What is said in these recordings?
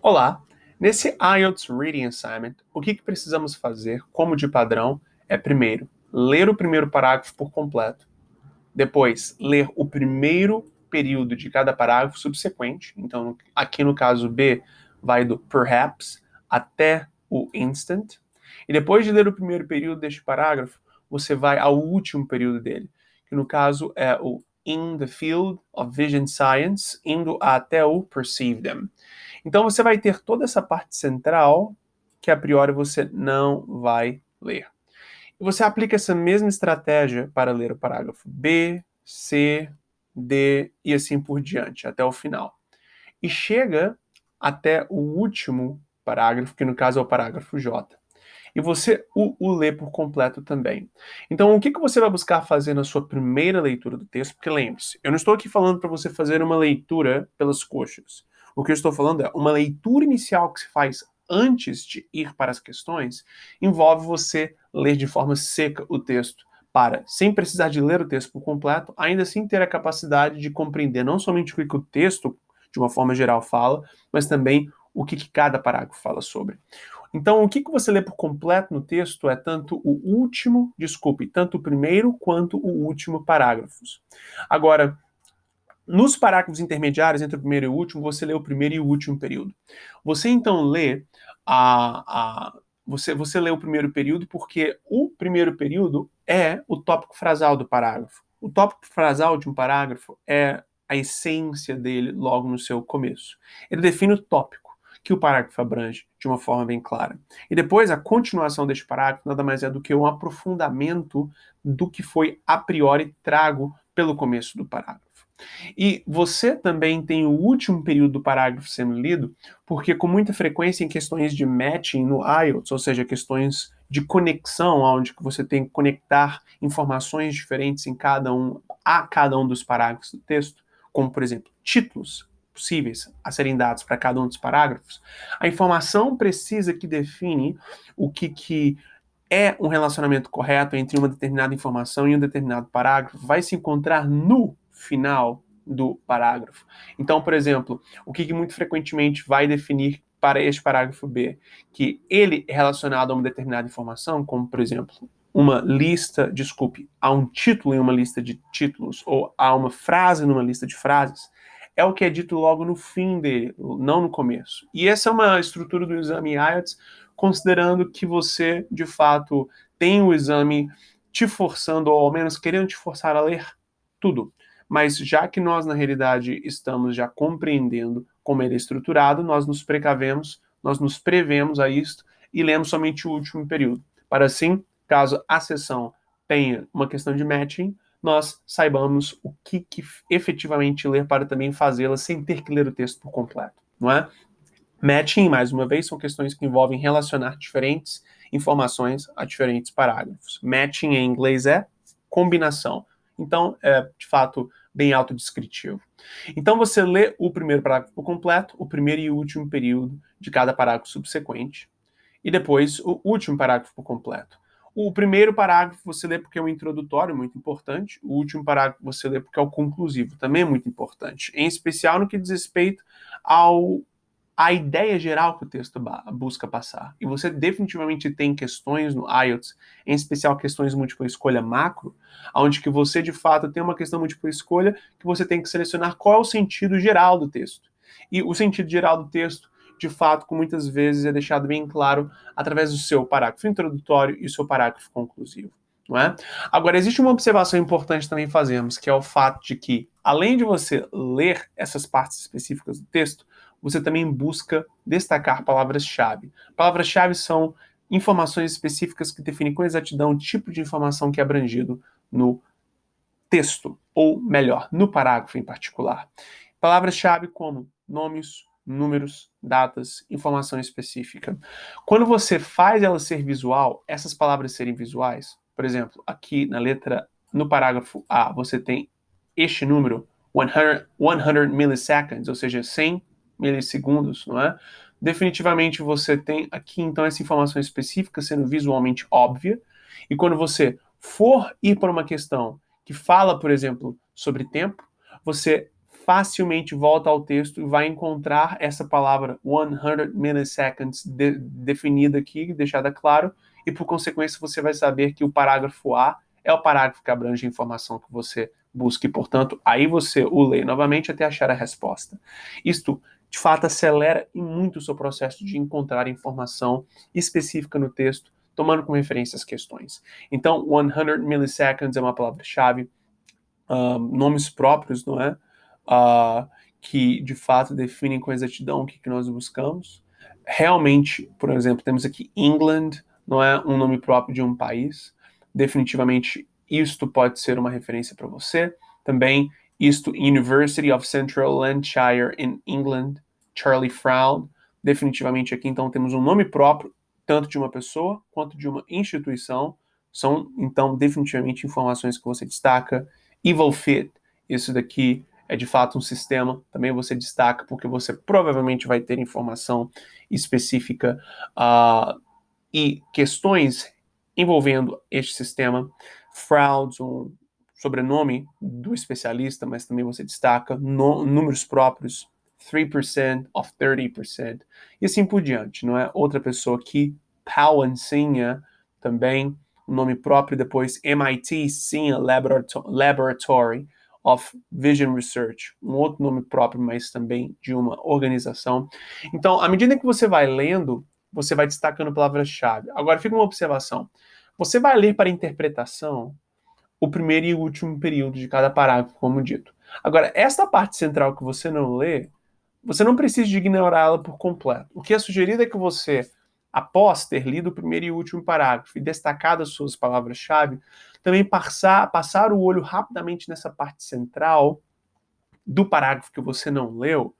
Olá! Nesse IELTS Reading Assignment, o que precisamos fazer, como de padrão, é primeiro, ler o primeiro parágrafo por completo. Depois, ler o primeiro período de cada parágrafo subsequente. Então, aqui no caso B, vai do perhaps até o instant. E depois de ler o primeiro período deste parágrafo, você vai ao último período dele, que no caso é o in the field of vision science, indo até o perceive them. Então você vai ter toda essa parte central que a priori você não vai ler. E você aplica essa mesma estratégia para ler o parágrafo B, C, D e assim por diante, até o final. E chega até o último parágrafo, que no caso é o parágrafo J. E você o lê por completo também. Então, o que você vai buscar fazer na sua primeira leitura do texto? Porque lembre-se, eu não estou aqui falando para você fazer uma leitura pelas coxas. O que eu estou falando é uma leitura inicial que se faz antes de ir para as questões, envolve você ler de forma seca o texto, para, sem precisar de ler o texto por completo, ainda assim ter a capacidade de compreender não somente o que o texto, de uma forma geral, fala, mas também o que cada parágrafo fala sobre. Então, o que você lê por completo no texto é tanto tanto o primeiro quanto o último parágrafos. Agora, nos parágrafos intermediários, entre o primeiro e o último, você lê o primeiro e o último período. Você então lê você lê o primeiro período porque o primeiro período é o tópico frasal do parágrafo. O tópico frasal de um parágrafo é a essência dele logo no seu começo. Ele define o tópico que o parágrafo abrange de uma forma bem clara. E depois, a continuação deste parágrafo nada mais é do que um aprofundamento do que foi a priori trago pelo começo do parágrafo. E você também tem o último período do parágrafo sendo lido, porque com muita frequência em questões de matching no IELTS, ou seja, questões de conexão, onde você tem que conectar informações diferentes a cada um dos parágrafos do texto, como por exemplo, títulos possíveis a serem dados para cada um dos parágrafos, a informação precisa que define o que é um relacionamento correto entre uma determinada informação e um determinado parágrafo vai se encontrar no final do parágrafo. Então, por exemplo, o que muito frequentemente vai definir para este parágrafo B, que ele é relacionado a uma determinada informação, como, por exemplo, há um título em uma lista de títulos, ou há uma frase numa lista de frases, é o que é dito logo no fim dele, não no começo. E essa é uma estrutura do exame IELTS, considerando que você, de fato, tem o exame te forçando, ou ao menos querendo te forçar a ler tudo. Mas já que nós, na realidade, estamos já compreendendo como ele é estruturado, nós nos precavemos, nós nos prevemos a isto e lemos somente o último período. Para assim, caso a sessão tenha uma questão de matching, nós saibamos o que efetivamente ler para também fazê-la sem ter que ler o texto por completo, não é? Matching, mais uma vez, são questões que envolvem relacionar diferentes informações a diferentes parágrafos. Matching em inglês é combinação. Então, é, de fato, bem autodescritivo. Então, você lê o primeiro parágrafo por completo, o primeiro e o último período de cada parágrafo subsequente, e depois o último parágrafo por completo. O primeiro parágrafo você lê porque é um introdutório, muito importante. O último parágrafo você lê porque é o conclusivo, também é muito importante. Em especial no que diz respeito a ideia geral que o texto busca passar. E você definitivamente tem questões no IELTS, em especial questões de múltipla escolha macro, onde que você, de fato, tem uma questão múltipla escolha que você tem que selecionar qual é o sentido geral do texto. E o sentido geral do texto, de fato, com muitas vezes é deixado bem claro através do seu parágrafo introdutório e o seu parágrafo conclusivo. Não é? Agora, existe uma observação importante também fazermos, que é o fato de que, além de você ler essas partes específicas do texto, você também busca destacar palavras-chave. Palavras-chave são informações específicas que definem com exatidão o tipo de informação que é abrangido no texto, ou melhor, no parágrafo em particular. Palavras-chave como nomes, números, datas, informação específica. Quando você faz ela ser visual, essas palavras serem visuais, por exemplo, aqui no parágrafo A, você tem este número, 100 milliseconds, ou seja, 100 milissegundos, não é? Definitivamente você tem aqui, então, essa informação específica sendo visualmente óbvia, e quando você for ir para uma questão que fala, por exemplo, sobre tempo, você facilmente volta ao texto e vai encontrar essa palavra 100 milliseconds definida aqui, deixada claro, e por consequência você vai saber que o parágrafo A é o parágrafo que abrange a informação que você busca e, portanto, aí você o lê novamente até achar a resposta. Isto, de fato, acelera e muito o seu processo de encontrar informação específica no texto, tomando como referência as questões. Então, 100 milliseconds é uma palavra-chave, nomes próprios, não é? Que de fato definem com exatidão o que nós buscamos. Realmente, por exemplo, temos aqui England, não é um nome próprio de um país. Definitivamente, isto pode ser uma referência para você. Também, isto, University of Central Lancashire in England, Charlie Froud. Definitivamente aqui, então, temos um nome próprio, tanto de uma pessoa quanto de uma instituição. São, então, definitivamente informações que você destaca. Evil Fit, isso daqui é de fato um sistema, também você destaca porque você provavelmente vai ter informação específica e questões envolvendo este sistema. Frauds, um sobrenome do especialista, mas também você destaca números próprios, 3% of 30%, e assim por diante, não é? Outra pessoa aqui, Palancinha, também um nome próprio, depois MIT Sinha Laboratory of Vision Research, um outro nome próprio, mas também de uma organização. Então, à medida que você vai lendo, você vai destacando palavras-chave. Agora, fica uma observação. Você vai ler para interpretação o primeiro e o último período de cada parágrafo, como dito. Agora, esta parte central que você não lê, você não precisa de ignorá-la por completo. O que é sugerido é que você, após ter lido o primeiro e o último parágrafo e destacado as suas palavras-chave, também passar o olho rapidamente nessa parte central do parágrafo que você não leu,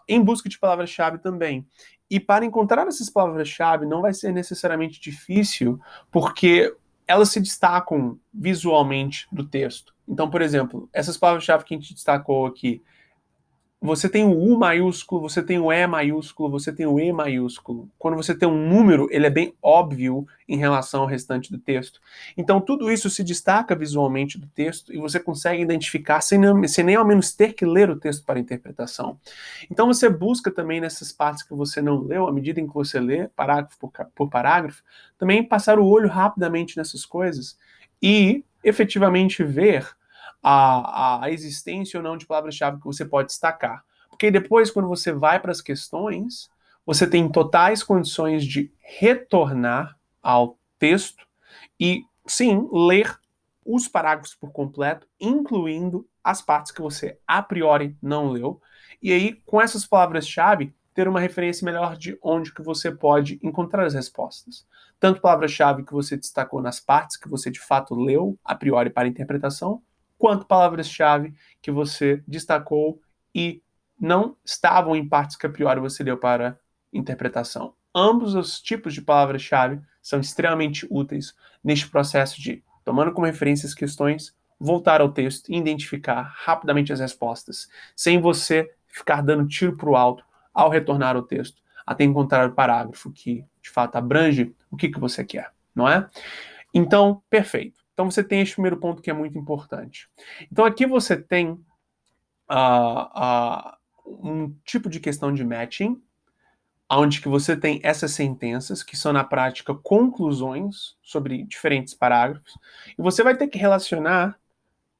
em busca de palavras-chave também. E para encontrar essas palavras-chave não vai ser necessariamente difícil, porque elas se destacam visualmente do texto. Então, por exemplo, essas palavras-chave que a gente destacou aqui, você tem o U maiúsculo, você tem o E maiúsculo, você tem o E maiúsculo. Quando você tem um número, ele é bem óbvio em relação ao restante do texto. Então, tudo isso se destaca visualmente do texto e você consegue identificar sem nem ao menos ter que ler o texto para interpretação. Então, você busca também nessas partes que você não leu, à medida em que você lê, parágrafo por parágrafo, também passar o olho rapidamente nessas coisas e efetivamente ver a existência ou não de palavras-chave que você pode destacar. Porque depois, quando você vai para as questões, você tem totais condições de retornar ao texto e, sim, ler os parágrafos por completo, incluindo as partes que você a priori não leu. E aí, com essas palavras-chave, ter uma referência melhor de onde que você pode encontrar as respostas. Tanto palavras-chave que você destacou nas partes que você de fato leu a priori para interpretação, quanto palavras-chave que você destacou e não estavam em partes que a priori você leu para interpretação. Ambos os tipos de palavras-chave são extremamente úteis neste processo de, tomando como referência as questões, voltar ao texto e identificar rapidamente as respostas, sem você ficar dando tiro para o alto ao retornar ao texto, até encontrar o parágrafo que, de fato, abrange o que você quer, não é? Então, perfeito. Então você tem esse primeiro ponto que é muito importante. Então aqui você tem um tipo de questão de matching, onde que você tem essas sentenças, que são na prática conclusões sobre diferentes parágrafos, e você vai ter que relacionar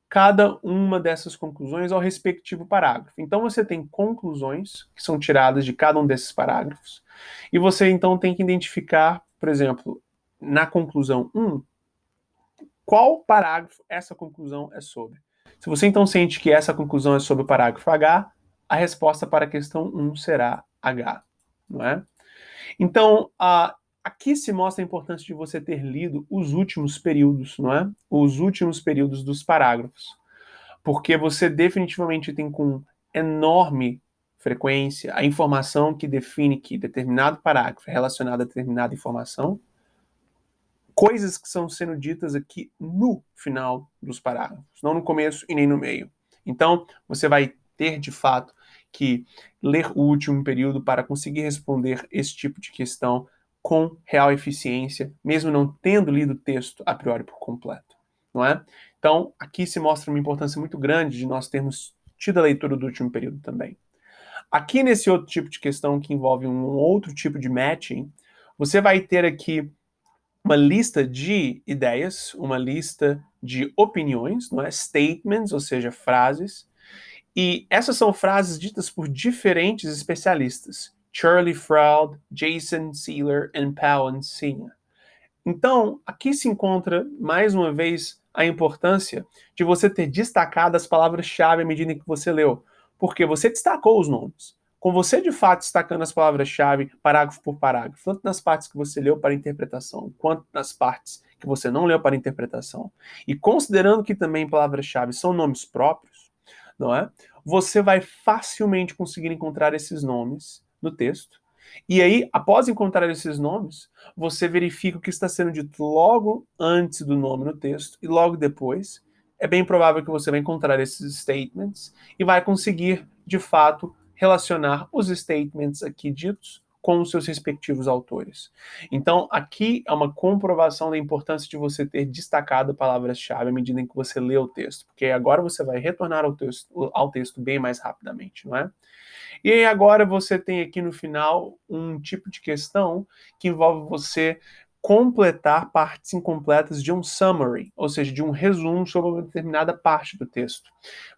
cada uma dessas conclusões ao respectivo parágrafo. Então você tem conclusões que são tiradas de cada um desses parágrafos, e você então tem que identificar, por exemplo, na conclusão 1, qual parágrafo essa conclusão é sobre. Se você então sente que essa conclusão é sobre o parágrafo H, a resposta para a questão 1 será H, não é? Então, aqui se mostra a importância de você ter lido os últimos períodos, não é? Os últimos períodos dos parágrafos. Porque você definitivamente tem com enorme frequência a informação que define que determinado parágrafo é relacionado a determinada informação, coisas que estão sendo ditas aqui no final dos parágrafos, não no começo e nem no meio. Então, você vai ter, de fato, que ler o último período para conseguir responder esse tipo de questão com real eficiência, mesmo não tendo lido o texto a priori por completo, não é? Então, aqui se mostra uma importância muito grande de nós termos tido a leitura do último período também. Aqui nesse outro tipo de questão que envolve um outro tipo de matching, você vai ter aqui uma lista de ideias, uma lista de opiniões, não é? Statements, ou seja, frases. E essas são frases ditas por diferentes especialistas. Charlie Froud, Jason Sealer e Pawan Singh. Então, aqui se encontra, mais uma vez, a importância de você ter destacado as palavras-chave à medida que você leu, porque você destacou os nomes. Com você, de fato, destacando as palavras-chave, parágrafo por parágrafo, tanto nas partes que você leu para interpretação, quanto nas partes que você não leu para interpretação, e considerando que também palavras-chave são nomes próprios, não é? Você vai facilmente conseguir encontrar esses nomes no texto. E aí, após encontrar esses nomes, você verifica o que está sendo dito logo antes do nome no texto e logo depois. É bem provável que você vai encontrar esses statements e vai conseguir, de fato, relacionar os statements aqui ditos com os seus respectivos autores. Então, aqui é uma comprovação da importância de você ter destacado palavras-chave à medida em que você lê o texto, porque agora você vai retornar ao texto bem mais rapidamente, não é? E aí agora você tem aqui no final um tipo de questão que envolve você completar partes incompletas de um summary, ou seja, de um resumo sobre uma determinada parte do texto.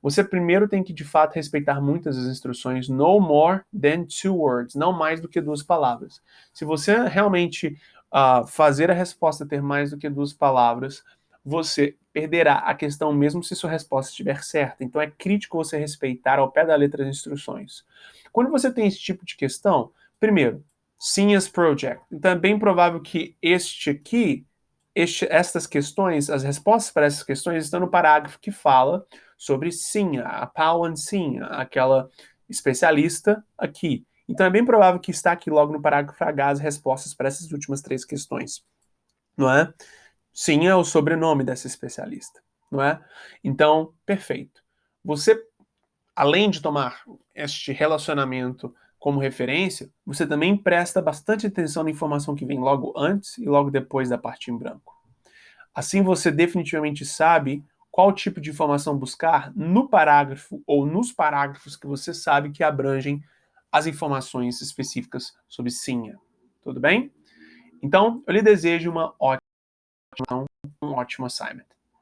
Você primeiro tem que, de fato, respeitar muitas das instruções no more than 2 words, não mais do que 2 palavras. Se você realmente fazer a resposta ter mais do que 2 palavras, você perderá a questão mesmo se sua resposta estiver certa. Então é crítico você respeitar ao pé da letra as instruções. Quando você tem esse tipo de questão, primeiro, Sinha's Project. Então é bem provável que estas questões, as respostas para essas questões estão no parágrafo que fala sobre Sinha, a Pawan Singh, aquela especialista aqui. Então é bem provável que está aqui logo no parágrafo H as respostas para essas últimas 3 questões, não é? Sinha é o sobrenome dessa especialista, não é? Então, perfeito. Você, além de tomar este relacionamento como referência, você também presta bastante atenção na informação que vem logo antes e logo depois da parte em branco. Assim você definitivamente sabe qual tipo de informação buscar no parágrafo ou nos parágrafos que você sabe que abrangem as informações específicas sobre Sinha. Tudo bem? Então, eu lhe desejo um ótimo assignment.